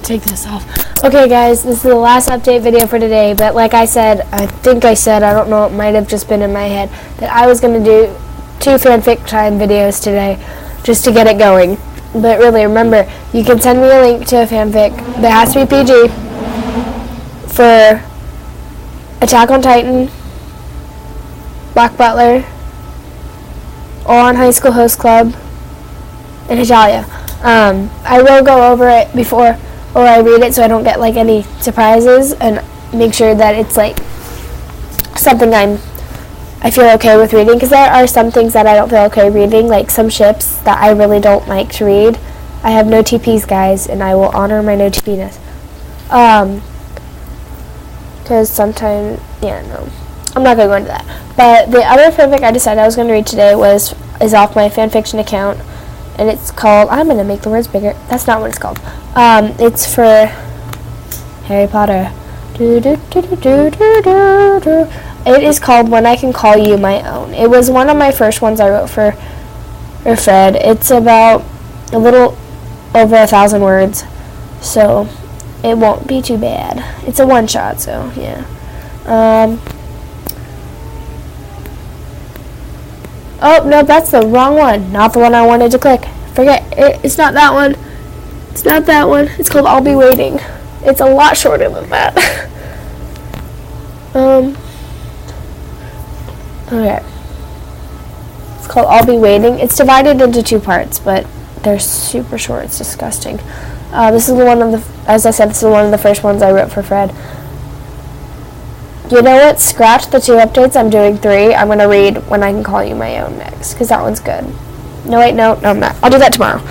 take this off. Okay, guys, this is the last update video for today, but like I said, I don't know, it might have just been in my head, that I was going to do 2 fanfic time videos today, just to get it going. But really, remember, you can send me a link to a fanfic that has to be PG for Attack on Titan, Black Butler, on High School Host Club, and Hitalia. I will go over it before or I read it so I don't get like any surprises, and make sure that it's like something I feel okay with reading, because there are some things that I don't feel okay reading, like some ships that I really don't like to read. I have no TPs, guys, and I will honor my no TPness. Because sometimes, no, I'm not going to go into that. But the other fanfic I decided I was going to read today is off my fanfiction account, and it's called, I'm going to make the words bigger, that's not what it's called. It's for Harry Potter. It is called When I Can Call You My Own. It was one of my first ones I wrote for Fred. It's about a little over 1,000 words, so it won't be too bad. It's a one-shot, so yeah. Oh, no, that's the wrong one. Not the one I wanted to click. Forget it. It's not that one. It's not that one. It's called I'll Be Waiting. It's a lot shorter than that. Okay. It's called I'll Be Waiting. It's divided into 2 parts, but they're super short. It's disgusting. This is one of the, as I said, this is one of the first ones I wrote for Fred. You know what? Scratch the 2 updates. I'm doing 3. I'm going to read When I Can Call You My Own next, because that one's good. No, wait, no, I'm not. I'll do that tomorrow.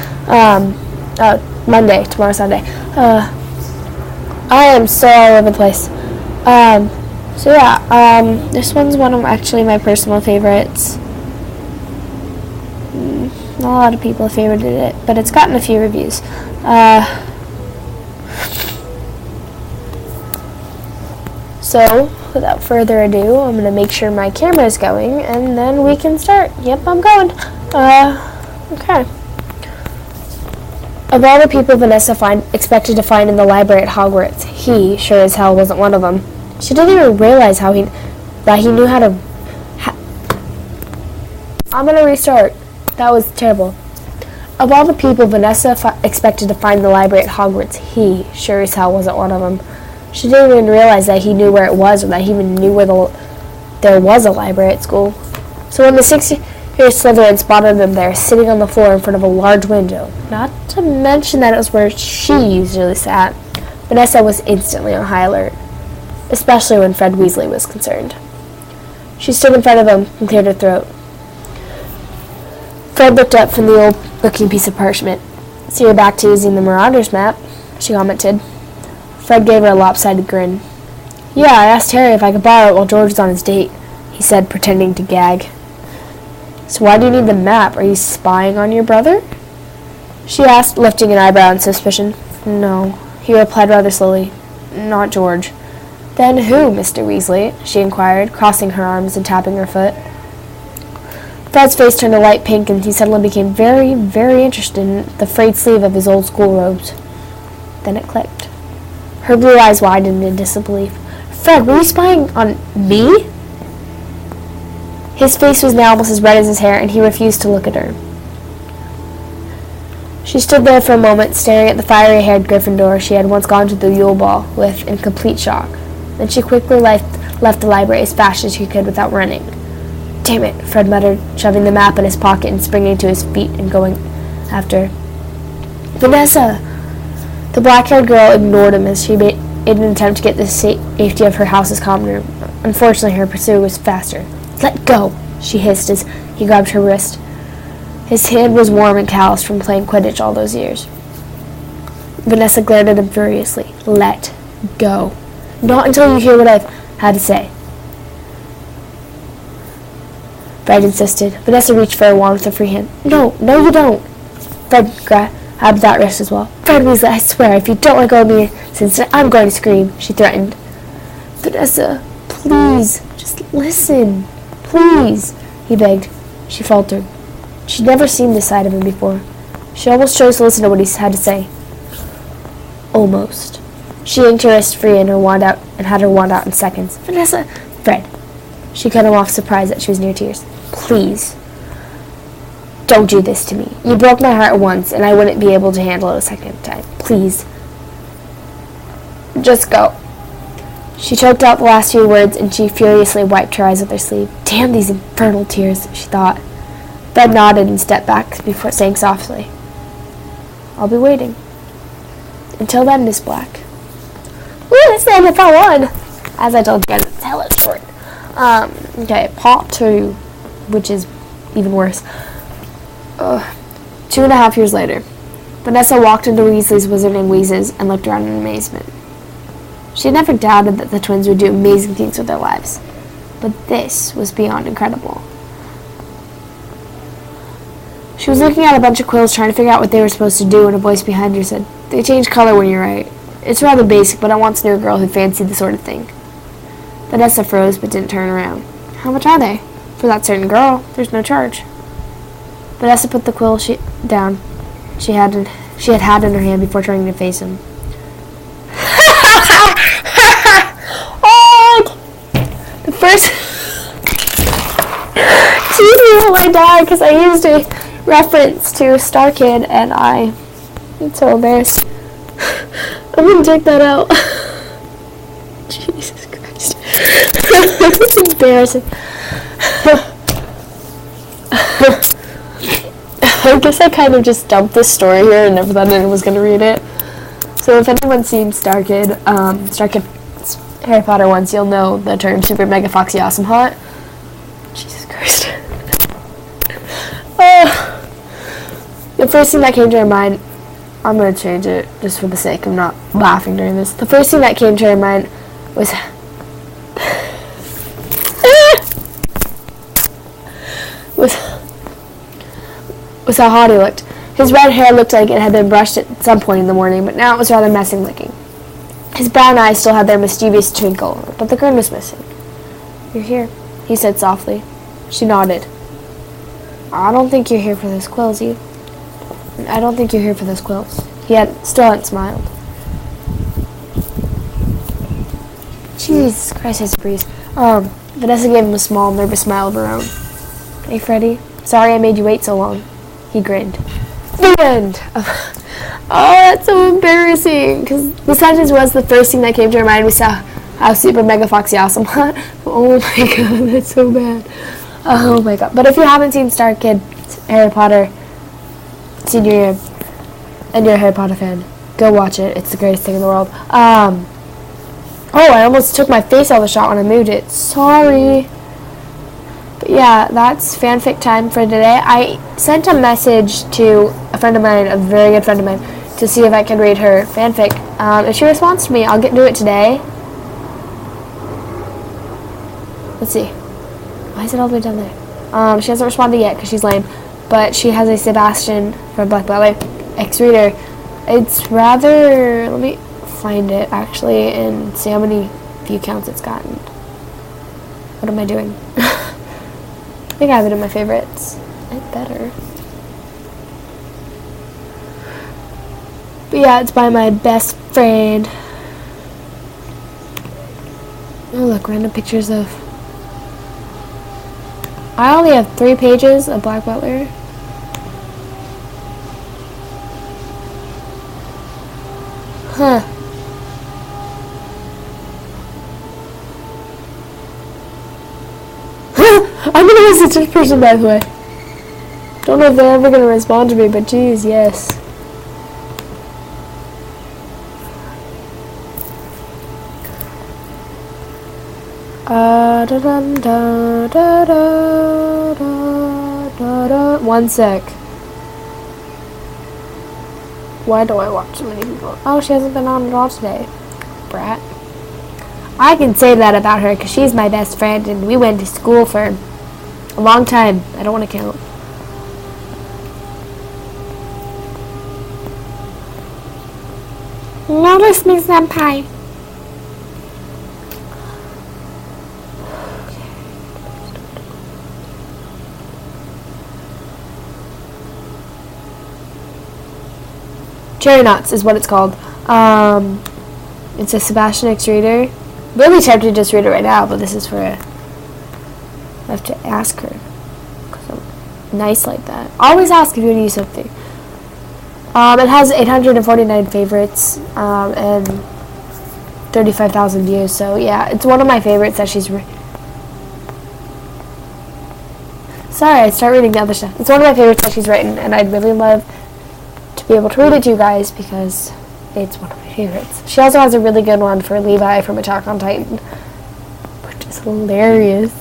Monday. Tomorrow, Sunday. I am so all over the place. So yeah, this one's one of actually my personal favorites. Not a lot of people have favorited it, but it's gotten a few reviews. So, without further ado, I'm going to make sure my camera is going, and then we can start. Yep, I'm going. Okay. Of all the people Vanessa expected to find in the library at Hogwarts, he sure as hell wasn't one of them. She didn't even realize that he knew how to... I'm going to restart. That was terrible. Of all the people Vanessa expected to find in the library at Hogwarts, he sure as hell wasn't one of them. She didn't even realize that he knew where it was, or that he even knew where there was a library at school. So when the 6-year Slytherin spotted them there, sitting on the floor in front of a large window, not to mention that it was where she usually sat, Vanessa was instantly on high alert, especially when Fred Weasley was concerned. She stood in front of him and cleared her throat. Fred looked up from the old-looking piece of parchment. "So you're back to using the Marauders map," she commented. Fred gave her a lopsided grin. "Yeah, I asked Harry if I could borrow it while George was on his date," he said, pretending to gag. "So why do you need the map? Are you spying on your brother?" she asked, lifting an eyebrow in suspicion. "No," he replied rather slowly. "Not George." "Then who, Mr. Weasley?" she inquired, crossing her arms and tapping her foot. Fred's face turned a light pink, and he suddenly became very, very interested in the frayed sleeve of his old school robes. Then it clicked. Her blue eyes widened in disbelief. "Fred, were you spying on me?" His face was now almost as red as his hair, and he refused to look at her. She stood there for a moment, staring at the fiery-haired Gryffindor she had once gone to the Yule Ball with in complete shock. Then she quickly left the library as fast as she could without running. "Damn it," Fred muttered, shoving the map in his pocket and springing to his feet and going after. "Vanessa!" The black-haired girl ignored him as she made an attempt to get to the safety of her house's common room. Unfortunately, her pursuer was faster. "Let go!" she hissed as he grabbed her wrist. His hand was warm and calloused from playing Quidditch all those years. Vanessa glared at him furiously. "Let go. Not until you hear what I've had to say." Fred insisted. Vanessa reached for a wand with a free hand. No, you don't." Fred grabbed that wrist as well. "Fred Weasley, I swear, if you don't let go of me since I'm going to scream," she threatened. "Vanessa, please, just listen. Please," he begged. She faltered. She'd never seen this side of him before. She almost chose to listen to what he had to say. Almost. She yanked her wrist free and had her wand out in seconds. Vanessa! Fred. She cut him off, surprised that she was near tears. Please. Don't do this to me. You broke my heart once, and I wouldn't be able to handle it a second time. Please. Just go. She choked out the last few words, and she furiously wiped her eyes with her sleeve. Damn these infernal tears, she thought. Fred nodded and stepped back before saying softly, I'll be waiting. Until then, Miss Black. Ooh, this is the part 1. As I told you guys, it's hella short. Okay, part 2, which is even worse. 2.5 years later, Vanessa walked into Weasley's Wizarding Wheezes and looked around in amazement. She had never doubted that the twins would do amazing things with their lives, but this was beyond incredible. She was looking at a bunch of quills trying to figure out what they were supposed to do when a voice behind her said, They change color when you write. It's rather basic, but I once knew a girl who fancied the sort of thing. Vanessa froze but didn't turn around. How much are they? For that certain girl, there's no charge. Vanessa put the quill down she had in her hand before turning to face him. The first... Excuse me while I die, because I used a reference to Star Kid, and I'm so embarrassed. I'm going to take that out. Jesus Christ. It's embarrassing. I guess I kind of just dumped this story here and never thought anyone was going to read it. So if anyone's seen Star Kid Harry Potter once, you'll know the term Super Mega Foxy Awesome Hot. Jesus Christ. The first thing that came to her mind, I'm going to change it just for the sake of not laughing during this. The first thing that came to her mind was was how hot he looked. His red hair looked like it had been brushed at some point in the morning, but now it was rather messy looking. His brown eyes still had their mischievous twinkle, but the grin was missing. You're here, he said softly. She nodded. I don't think you're here for those quills, I don't think you're here for those quills. He still hadn't smiled. Jesus Christ, it's a breeze. Vanessa gave him a small, nervous smile of her own. Hey, Freddie. Sorry I made you wait so long. He grinned. The end. Oh, that's so embarrassing. Because the sentence was the first thing that came to her mind. We saw how Super Mega Foxy Awesome. Oh my god, that's so bad. Oh my god. But if you haven't seen Star Kid Harry Potter senior year and you're a Harry Potter fan, go watch it. It's the greatest thing in the world. Oh, I almost took my face out of the shot when I moved it. Sorry. But yeah, that's fanfic time for today. I sent a message to a friend of mine, a very good friend of mine, to see if I can read her fanfic. If she responds to me, I'll get to it today. Let's see. Why is it all the way down there? She hasn't responded yet because she's lame. But she has a Sebastian from Black Ballet ex-reader. It's rather... Let me find it, actually, and see how many view counts it's gotten. What am I doing? I think I have it in my favorites. I better. But yeah, it's by my best friend. Oh look, random pictures of... I only have 3 pages of Black Butler. Huh. I'm gonna message this person, by the way. Don't know if they're ever gonna respond to me, but geez, yes. One sec. Why do I watch so many people? Oh, she hasn't been on at all today. Brat. I can say that about her because she's my best friend and we went to school for a long time. I don't want to count. Notice me, senpai. Cherry Knots is what it's called. It's a Sebastian X reader. Really tempted to just read it right now, but this is for I have to ask her. 'Cause I'm nice like that. Always ask if you need something. It has 849 favorites and 35,000 views. So yeah, it's one of my favorites that she's. Sorry, I start reading the other stuff. It's one of my favorites that she's written, and I'd really love to be able to read it to you guys because it's one of my favorites. She also has a really good one for Levi from Attack on Titan, which is hilarious.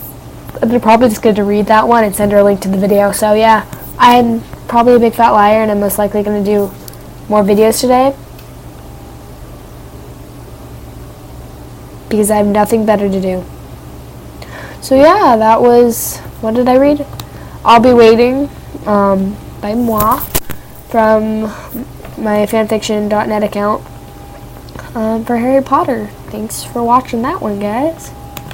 I'm probably just going to read that one and send her a link to the video. So yeah, I'm probably a big fat liar, and I'm most likely going to do more videos today because I have nothing better to do. So yeah, that was, what did I read? I'll Be Waiting by Moi from my fanfiction.net account for Harry Potter. Thanks for watching that one, guys.